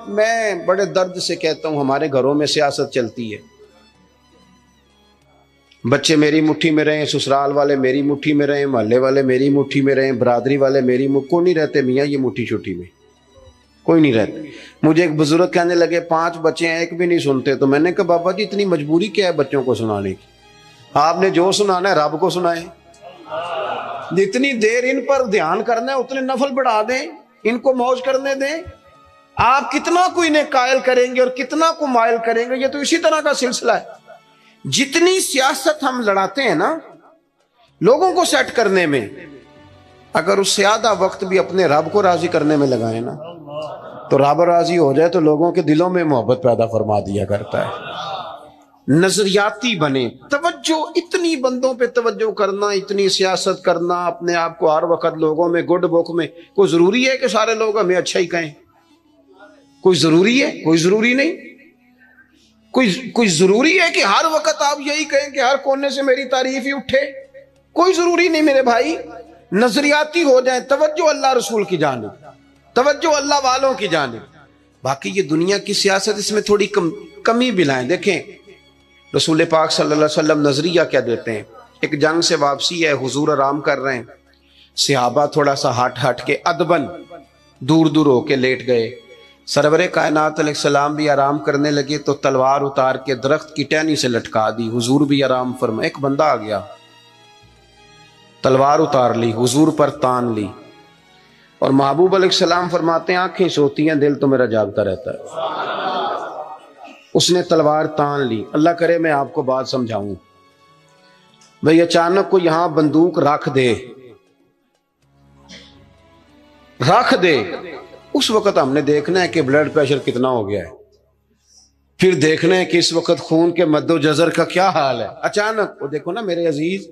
میں بڑے درد سے کہتا ہوں ہمارے گھروں میں سیاست چلتی ہے، بچے میری مٹھی میں رہیں، سسرال والے میری مٹھی میں رہیں، محلے والے میری مٹھی میں رہیں، برادری والے میری کوئی نہیں رہتے میاں یہ مٹھی چھٹی میں، کوئی نہیں رہتے۔ مجھے ایک بزرگ کہنے لگے 5 بچے ہیں ایک بھی نہیں سنتے، تو میں نے کہا بابا جی اتنی مجبوری کیا ہے بچوں کو سنانے کی؟ آپ نے جو سنانا ہے رب کو سنائیں، جتنی دیر ان پر دھیان کرنا ہے اتنے نفل بڑھا دیں، ان کو موج کرنے دیں۔ آپ کتنا کو انہیں قائل کریں گے اور کتنا کو مائل کریں گے، یہ تو اسی طرح کا سلسلہ ہے۔ جتنی سیاست ہم لڑاتے ہیں نا لوگوں کو سیٹ کرنے میں، اگر اس سے آدھا وقت بھی اپنے رب کو راضی کرنے میں لگائیں نا تو رب راضی ہو جائے تو لوگوں کے دلوں میں محبت پیدا فرما دیا کرتا ہے۔ نظریاتی بنے، توجہ، اتنی بندوں پہ توجہ کرنا، اتنی سیاست کرنا، اپنے آپ کو ہر وقت لوگوں میں گڈ بک میں، کوئی ضروری ہے کہ سارے لوگ ہمیں اچھا ہی کہیں؟ کوئی ضروری ہے؟ کوئی ضروری نہیں۔ کوئی ضروری ہے کہ ہر وقت آپ یہی کہیں کہ ہر کونے سے میری تعریف ہی اٹھے؟ کوئی ضروری نہیں میرے بھائی۔ نظریاتی ہو جائیں، توجہ اللہ رسول کی جانب، توجہ اللہ والوں کی جانب۔ باقی یہ دنیا کی سیاست اس میں تھوڑی کمی بھی لائیں۔ دیکھیں رسول پاک صلی اللہ علیہ وسلم نظریہ کیا دیتے ہیں؟ ایک جنگ سے واپسی ہے، حضور آرام کر رہے ہیں، صحابہ تھوڑا سا ہٹ کے ادبن دور دور ہو کے لیٹ گئے، سرور کائنات علیہ السلام بھی آرام کرنے لگے تو تلوار اتار کے درخت کی ٹہنی سے لٹکا دی، حضور بھی آرام فرما۔ ایک بندہ آ گیا، تلوار اتار لی، حضور پر تان لی، اور محبوب علیہ السلام فرماتے ہیں آنکھیں سوتی ہیں دل تو میرا جاگتا رہتا ہے۔ اس نے تلوار تان لی۔ اللہ کرے میں آپ کو بات سمجھاؤں، بھئی اچانک کو یہاں بندوق رکھ دے، اس وقت ہم نے دیکھنا ہے کہ بلڈ پریشر کتنا ہو گیا ہے، پھر دیکھنا ہے کہ اس وقت خون کے مد و جزر کا کیا حال ہے۔ اچانک وہ دیکھو نا میرے عزیز،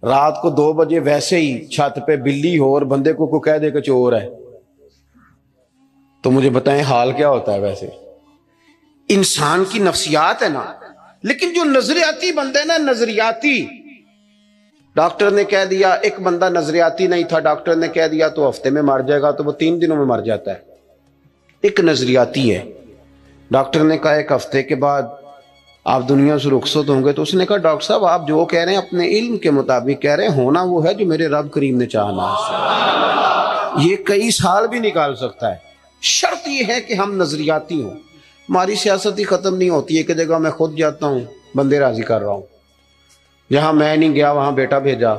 رات کو 2 بجے ویسے ہی چھت پہ بلی ہو اور بندے کو کہہ دے کہ چور ہے، تو مجھے بتائیں حال کیا ہوتا ہے؟ ویسے انسان کی نفسیات ہے نا۔ لیکن جو نظریاتی بندے نا، نظریاتی، ڈاکٹر نے کہہ دیا، ایک بندہ نظریاتی نہیں تھا، ڈاکٹر نے کہہ دیا تو ہفتے میں مر جائے گا، تو وہ 3 دنوں میں مر جاتا ہے۔ ایک نظریاتی ہے، ڈاکٹر نے کہا 1 ہفتے کے بعد آپ دنیا سے رخصت ہوں گے، تو اس نے کہا ڈاکٹر صاحب آپ جو کہہ رہے ہیں اپنے علم کے مطابق کہہ رہے ہیں، ہونا وہ ہے جو میرے رب کریم نے چاہنا ہے۔ یہ کئی سال بھی نکال سکتا ہے، شرط یہ ہے کہ ہم نظریاتی ہوں۔ ہماری سیاست ہی ختم نہیں ہوتی ہے کہ جگہ میں خود جاتا ہوں بندے راضی کر رہا ہوں، جہاں میں نہیں گیا وہاں بیٹا بھیجا،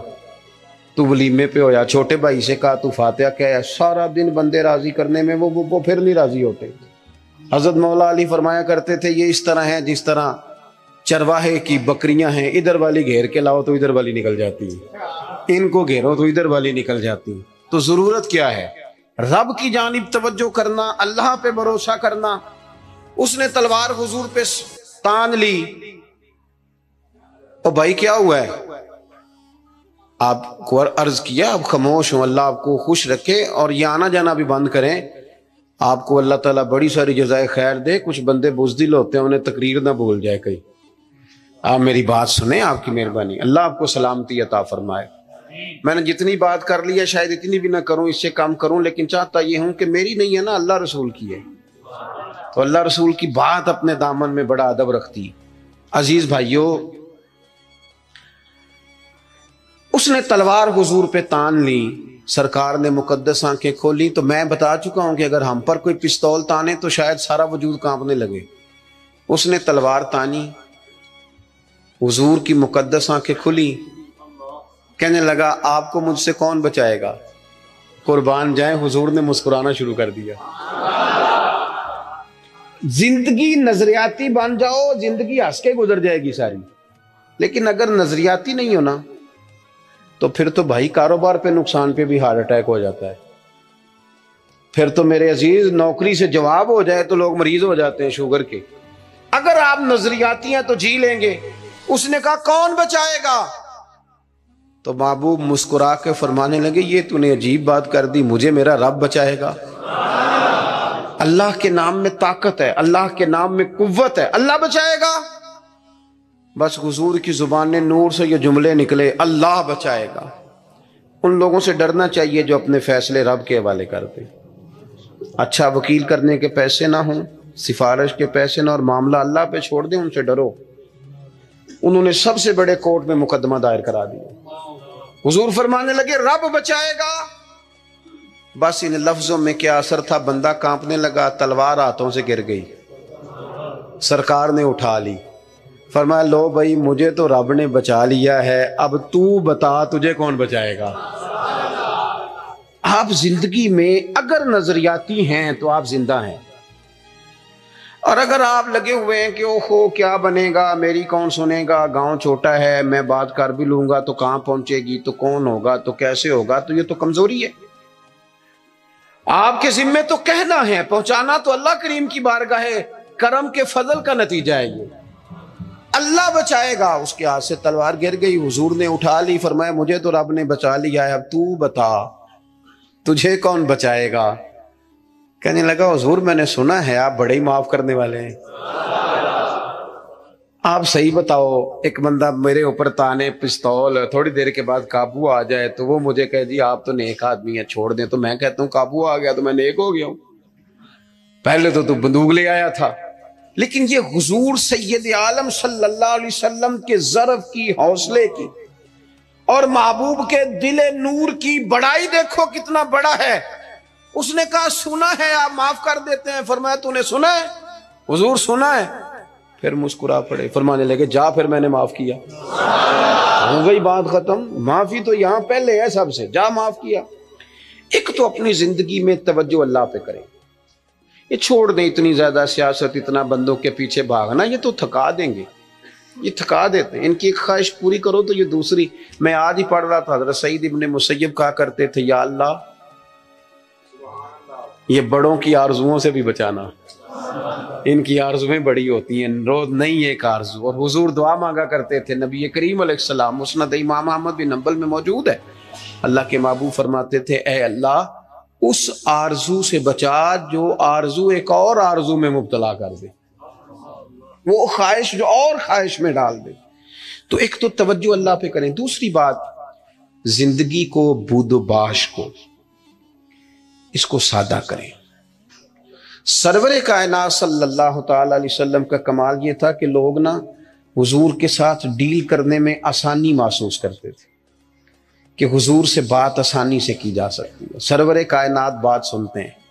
تو ولیمے پہ ہویا، چھوٹے بھائی سے کہا تو فاتحہ کہا، سارا دن بندے راضی کرنے میں وہ پھر نہیں راضی ہوتے۔ حضرت مولا علی فرمایا کرتے تھے یہ اس طرح ہے جس طرح چرواہے کی بکریاں ہیں، ادھر والی گھیر کے لاؤ تو ادھر والی نکل جاتی ہے، ان کو گھیرو تو ادھر والی نکل جاتی ہے۔ تو ضرورت کیا ہے؟ رب کی جانب توجہ کرنا، اللہ پہ بھروسہ کرنا۔ اس نے تلوار حضور پہ تان لی، او بھائی کیا ہوا ہے؟ آپ کو عرض کیا آپ خاموش ہوں، اللہ آپ کو خوش رکھے اور یہ آنا جانا بھی بند کریں، آپ کو اللہ تعالیٰ بڑی ساری جزائے خیر دے۔ کچھ بندے بزدل ہوتے ہیں، انہیں تقریر نہ بھول جائے کہیں۔ آپ میری بات سنیں، آپ کی مہربانی، اللہ آپ کو سلامتی عطا فرمائے۔ میں نے جتنی بات کر لی ہے شاید اتنی بھی نہ کروں، اس سے کم کروں، لیکن چاہتا یہ ہوں کہ میری نہیں ہے نا، اللہ رسول کی ہے، تو اللہ رسول کی بات اپنے دامن میں بڑا ادب رکھتی۔ عزیز بھائیو، اس نے تلوار حضور پہ تان لی، سرکار نے مقدس آنکھیں کھولی۔ تو میں بتا چکا ہوں کہ اگر ہم پر کوئی پستول تانے تو شاید سارا وجود کانپنے لگے۔ اس نے تلوار تانی، حضور کی مقدس آنکھیں کھلی، کہنے لگا آپ کو مجھ سے کون بچائے گا؟ قربان جائیں، حضور نے مسکرانا شروع کر دیا۔ زندگی نظریاتی بن جاؤ، زندگی ہنس کے گزر جائے گی ساری، لیکن اگر نظریاتی نہیں ہونا تو پھر تو بھائی کاروبار پہ نقصان پہ بھی ہارٹ اٹیک ہو جاتا ہے۔ پھر تو میرے عزیز نوکری سے جواب ہو جائے تو لوگ مریض ہو جاتے ہیں شوگر کے۔ اگر آپ نظریاتی ہیں تو جی لیں گے۔ اس نے کہا کون بچائے گا؟ تو محبوب مسکرا کے فرمانے لگے یہ تو نے عجیب بات کر دی، مجھے میرا رب بچائے گا۔ اللہ کے نام میں طاقت ہے، اللہ کے نام میں قوت ہے، اللہ بچائے گا۔ بس حضور کی زبان نور سے یہ جملے نکلے، اللہ بچائے گا۔ ان لوگوں سے ڈرنا چاہیے جو اپنے فیصلے رب کے حوالے کرتے۔ اچھا وکیل کرنے کے پیسے نہ ہوں، سفارش کے پیسے نہ، اور معاملہ اللہ پہ چھوڑ دیں، ان سے ڈرو۔ انہوں نے سب سے بڑے کورٹ میں مقدمہ دائر کرا دیا۔ حضور فرمانے لگے رب بچائے گا۔ بس ان لفظوں میں کیا اثر تھا، بندہ کانپنے لگا، تلوار ہاتھوں سے گر گئی، سرکار نے اٹھا لی، فرمایا لو بھائی مجھے تو رب نے بچا لیا ہے، اب تو بتا تجھے کون بچائے گا۔ آپ زندگی میں اگر نظریاتی ہیں تو آپ زندہ ہیں، اور اگر آپ لگے ہوئے ہیں کہ اوہو کیا بنے گا، میری کون سنے گا، گاؤں چھوٹا ہے، میں بات کر بھی لوں گا تو کہاں پہنچے گی، تو کون ہوگا، تو کیسے ہوگا، تو یہ تو کمزوری ہے۔ آپ کے ذمے تو کہنا ہے، پہنچانا تو اللہ کریم کی بارگاہ کرم کے فضل کا نتیجہ ہے، یہ اللہ بچائے گا۔ اس کے ہاتھ سے تلوار گر گئی، حضور نے اٹھا لی، فرمایا مجھے تو رب نے بچا لیا ہے، اب تو بتا تجھے کون بچائے گا۔ کہنے لگا حضور میں نے سنا ہے آپ بڑے ہی معاف کرنے والے ہیں، آپ صحیح بتاؤ، ایک بندہ میرے اوپر تانے پستول، تھوڑی دیر کے بعد قابو آ جائے تو وہ مجھے کہے جی آپ تو نیک آدمی ہیں چھوڑ دیں، تو میں کہتا ہوں قابو آ گیا تو میں نیک ہو گیا ہوں، پہلے تو بندوق لے آیا تھا۔ لیکن یہ حضور سید عالم صلی اللہ علیہ وسلم کے ضرف کی، حوصلے کی، اور محبوب کے دل نور کی بڑائی دیکھو کتنا بڑا ہے۔ اس نے کہا سنا ہے آپ معاف کر دیتے ہیں، فرمایا تو نے سنا ہے، حضور سنا ہے، پھر مسکرا پڑے، فرمانے لگے جا پھر میں نے معاف کیا، ہو گئی بات ختم، معافی تو یہاں پہلے ہے سب سے، جا معاف کیا۔ ایک تو اپنی زندگی میں توجہ اللہ پہ کریں، یہ چھوڑ دیں اتنی زیادہ سیاست، اتنا بندوں کے پیچھے بھاگنا، یہ تو تھکا دیں گے، یہ تھکا دیتے ہیں۔ ان کی ایک خواہش پوری کرو تو یہ دوسری۔ میں آج ہی پڑھ رہا تھا، حضرت سعید ابن مسیب کہا کرتے تھے یا اللہ یہ بڑوں کی آرزوؤں سے بھی بچانا، ان کی آرزویں بڑی ہوتی ہیں، روز نہیں ایک آرزو۔ اور حضور دعا مانگا کرتے تھے، نبی کریم علیہ السلام، مسند امام احمد بن حنبل میں موجود ہے، اللہ کے محبوب فرماتے تھے اے اللہ اس آرزو سے بچا جو آرزو ایک اور آرزو میں مبتلا کر دے، وہ خواہش جو اور خواہش میں ڈال دے۔ تو ایک تو توجہ اللہ پہ کریں، دوسری بات زندگی کو، بود و باش کو، اس کو سادہ کریں۔ سرور کائنات صلی اللہ تعالی علیہ وسلم کا کمال یہ تھا کہ لوگ نا حضور کے ساتھ ڈیل کرنے میں آسانی محسوس کرتے تھے، کہ حضور سے بات آسانی سے کی جا سکتی ہے، سرور کائنات بات سنتے ہیں۔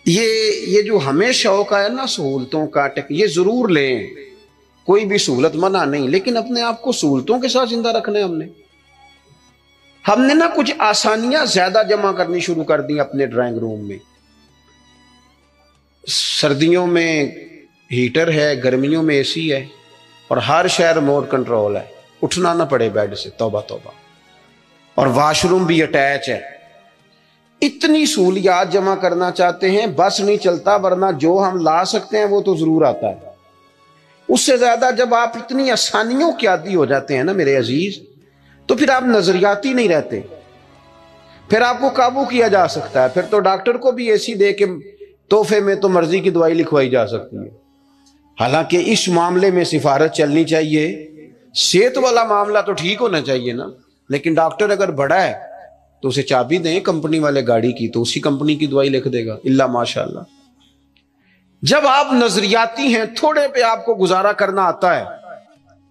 یہ جو ہمیں شوق ہے نا سہولتوں کا، یہ ضرور لیں، کوئی بھی سہولت منع نہیں، لیکن اپنے آپ کو سہولتوں کے ساتھ زندہ رکھنا ہے۔ ہم نے نا کچھ آسانیاں زیادہ جمع کرنی شروع کر دی اپنے ڈرائنگ روم میں۔ سردیوں میں ہیٹر ہے، گرمیوں میں اے سی ہے، اور ہر شہر ریموٹ کنٹرول ہے، اٹھنا نہ پڑے بیڈ سے، توبہ توبہ، اور واش روم بھی اٹیچ ہے۔ اتنی سہولیات جمع کرنا چاہتے ہیں، بس نہیں چلتا، ورنہ جو ہم لا سکتے ہیں وہ تو ضرور آتا ہے۔ اس سے زیادہ جب آپ اتنی آسانیوں کے عادی ہو جاتے ہیں نا میرے عزیز، تو پھر آپ نظریاتی نہیں رہتے، پھر آپ کو قابو کیا جا سکتا ہے، پھر تو ڈاکٹر کو بھی ایسی دے کے تحفے میں تو مرضی کی دوائی لکھوائی جا سکتی ہے۔ حالانکہ اس معاملے میں سفارت چلنی چاہیے، صحت والا معاملہ تو ٹھیک ہونا چاہیے نا، لیکن ڈاکٹر اگر بڑا ہے تو اسے چابی دیں کمپنی والے گاڑی کی، تو اسی کمپنی کی دوائی لکھ دے گا، اللہ ماشاءاللہ۔ جب آپ نظریاتی ہیں، تھوڑے پہ آپ کو گزارا کرنا آتا ہے۔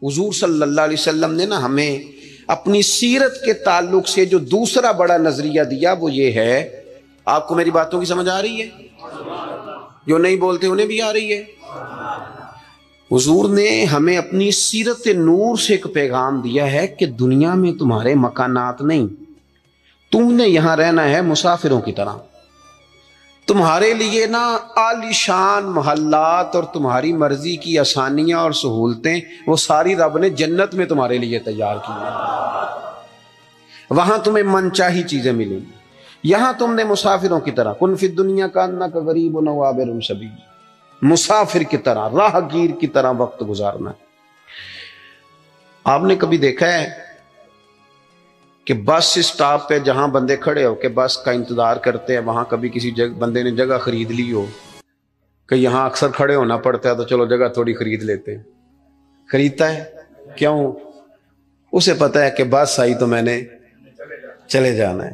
حضور صلی اللہ علیہ وسلم نے نا ہمیں اپنی سیرت کے تعلق سے جو دوسرا بڑا نظریہ دیا وہ یہ ہے، آپ کو میری باتوں کی سمجھ آ رہی ہے؟ جو نہیں بولتے انہیں بھی آ رہی ہے؟ حضور نے ہمیں اپنی سیرت نور سے ایک پیغام دیا ہے کہ دنیا میں تمہارے مکانات نہیں، تم نے یہاں رہنا ہے مسافروں کی طرح۔ تمہارے لیے نا عالی شان محلات اور تمہاری مرضی کی آسانیاں اور سہولتیں وہ ساری رب نے جنت میں تمہارے لیے تیار کی ہیں، وہاں تمہیں من چاہی چیزیں ملیں گی۔ یہاں تم نے مسافروں کی طرح، کن فی الدنیا کانک غریب و عابر سبیل، مسافر کی طرح، راہ گیر کی طرح وقت گزارنا ہے۔ آپ نے کبھی دیکھا ہے کہ بس اسٹاپ پہ جہاں بندے کھڑے ہو کے بس کا انتظار کرتے ہیں، وہاں کبھی کسی بندے نے جگہ خرید لی ہو کہ یہاں اکثر کھڑے ہونا پڑتا ہے تو چلو جگہ تھوڑی خرید لیتے ہیں؟ خریدتا ہے کیوں؟ اسے پتہ ہے کہ بس آئی تو میں نے چلے جانا ہے۔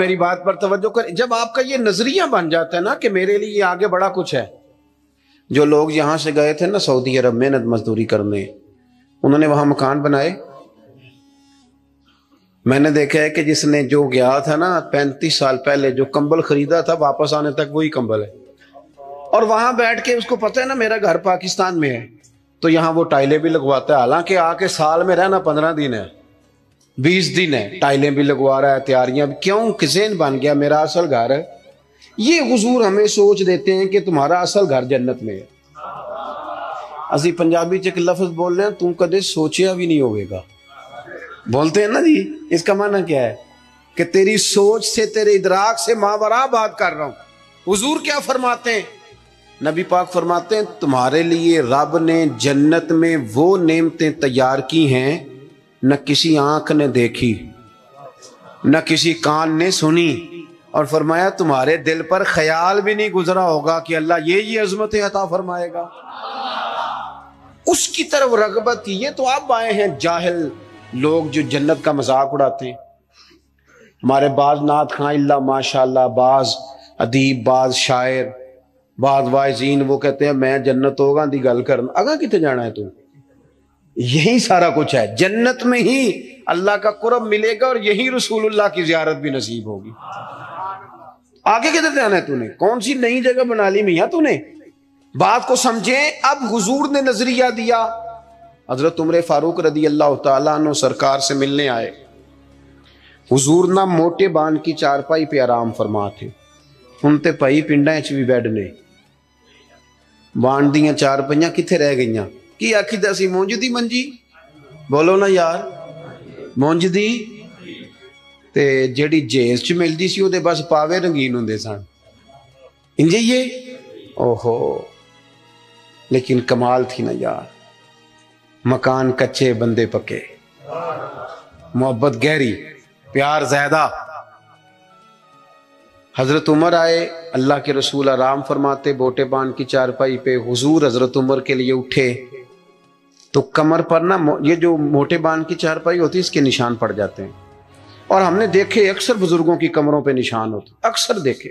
میری بات پر توجہ کریں، جب آپ کا یہ نظریہ بن جاتا ہے نا کہ میرے لیے آگے بڑا کچھ ہے. جو لوگ یہاں سے گئے تھے نا سعودی عرب محنت مزدوری کرنے، انہوں نے وہاں مکان بنائے. میں نے دیکھا ہے کہ جس نے جو گیا تھا نا 35 سال پہلے جو کمبل خریدا تھا، واپس آنے تک وہی کمبل ہے. اور وہاں بیٹھ کے اس کو پتہ ہے نا میرا گھر پاکستان میں ہے، تو یہاں وہ ٹائلیں بھی لگواتا ہے. حالانکہ آ کے سال میں رہنا 15 دن ہے، 20 دن ہے، ٹائلیں بھی لگوا رہا ہے، تیاریاں بھی. کیوں؟ کسین بن گیا میرا اصل گھر ہے. یہ حضور ہمیں سوچ دیتے ہیں کہ تمہارا اصل گھر جنت میں ہے. اسی پنجابی چ ایک لفظ بول رہے ہیں، تم کدے سوچیا بھی نہیں ہوئے گا، بولتے ہیں نا جی. اس کا معنی کیا ہے؟ کہ تیری سوچ سے، تیرے ادراک سے ماورا بات کر رہا ہوں. حضور کیا فرماتے ہیں؟ نبی پاک فرماتے ہیں تمہارے لیے رب نے جنت میں وہ نعمتیں تیار کی ہیں نہ کسی آنکھ نے دیکھی، نہ کسی کان نے سنی. اور فرمایا تمہارے دل پر خیال بھی نہیں گزرا ہوگا کہ اللہ یہ عظمتیں عطا فرمائے گا. اس کی طرف رغبت کی. یہ تو آپ آئے ہیں جاہل لوگ جو جنت کا مذاق اڑاتے ہیں. ہمارے بعض نعت خواں اللہ ماشاءاللہ، بعض ادیب، بعض شاعر، بعض واعظین وہ کہتے ہیں میں جنت ہوگا دی گل کرنا. اگاں کتے جانا ہے تو؟ یہی سارا کچھ ہے. جنت میں ہی اللہ کا قرب ملے گا اور یہی رسول اللہ کی زیارت بھی نصیب ہوگی. آگے کدھر جانا ہے تو نے؟ کون سی نئی جگہ بنا لی میاں تو نے؟ بات کو سمجھیں. اب حضور نے نظریہ دیا. حضرت عمر فاروق رضی اللہ تعالیٰ عنہ سرکار سے ملنے آئے. حضور نہ موٹے بان کی چارپائی پہ آرام فرما تھے. ہن تے پائی پنڈاں وچ بھی بیڈ نے، بان دیاں چارپائیاں کتھے رہ گئیاں؟ کی آکھی دسی مونج دی منجی، بولو نا یار، مونج دی تے جیڑی جیز چ ملدی سی او دے بس پاوے رنگین ہوندے سن. انجے یہ اوہو، لیکن کمال تھی نا یار. مکان کچے بندے پکے، محبت گہری، پیار زیادہ. حضرت عمر آئے، اللہ کے رسول آرام فرماتے بوٹے بان کی چارپائی پہ. حضور حضرت عمر کے لیے اٹھے تو کمر پر نا یہ جو موٹے بان کی چارپائی ہوتی ہے اس کے نشان پڑ جاتے ہیں. اور ہم نے دیکھے اکثر بزرگوں کی کمروں پہ نشان ہوتے، اکثر دیکھے.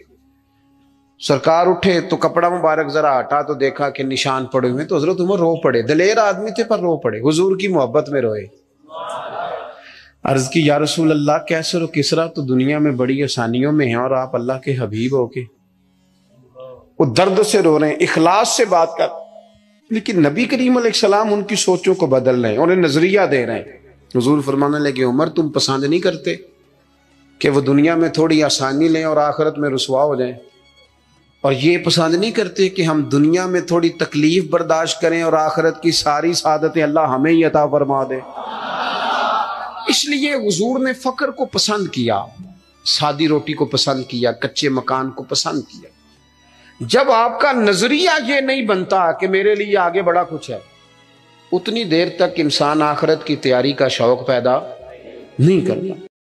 سرکار اٹھے تو کپڑا مبارک ذرا ہٹا تو دیکھا کہ نشان پڑے ہوئے. تو حضرت عمر رو پڑے. دلیر آدمی تھے پر رو پڑے، حضور کی محبت میں روئے. عرض کی یا رسول اللہ کیسر و کسرا تو دنیا میں بڑی آسانیوں میں ہیں اور آپ اللہ کے حبیب ہو کے. وہ درد سے رو رہے ہیں، اخلاص سے بات کر. لیکن نبی کریم علیہ السلام ان کی سوچوں کو بدل رہے ہیں، انہیں نظریہ دے رہے ہیں. حضور فرمانے لگے عمر تم پسند نہیں کرتے کہ وہ دنیا میں تھوڑی آسانی لیں اور آخرت میں رسوا ہو جائیں؟ اور یہ پسند نہیں کرتے کہ ہم دنیا میں تھوڑی تکلیف برداشت کریں اور آخرت کی ساری سعادتیں اللہ ہمیں ہی عطا فرما دے؟ اس لیے حضور نے فقر کو پسند کیا، سادی روٹی کو پسند کیا، کچے مکان کو پسند کیا. جب آپ کا نظریہ یہ نہیں بنتا کہ میرے لیے آگے بڑا کچھ ہے، اتنی دیر تک انسان آخرت کی تیاری کا شوق پیدا نہیں کرتا.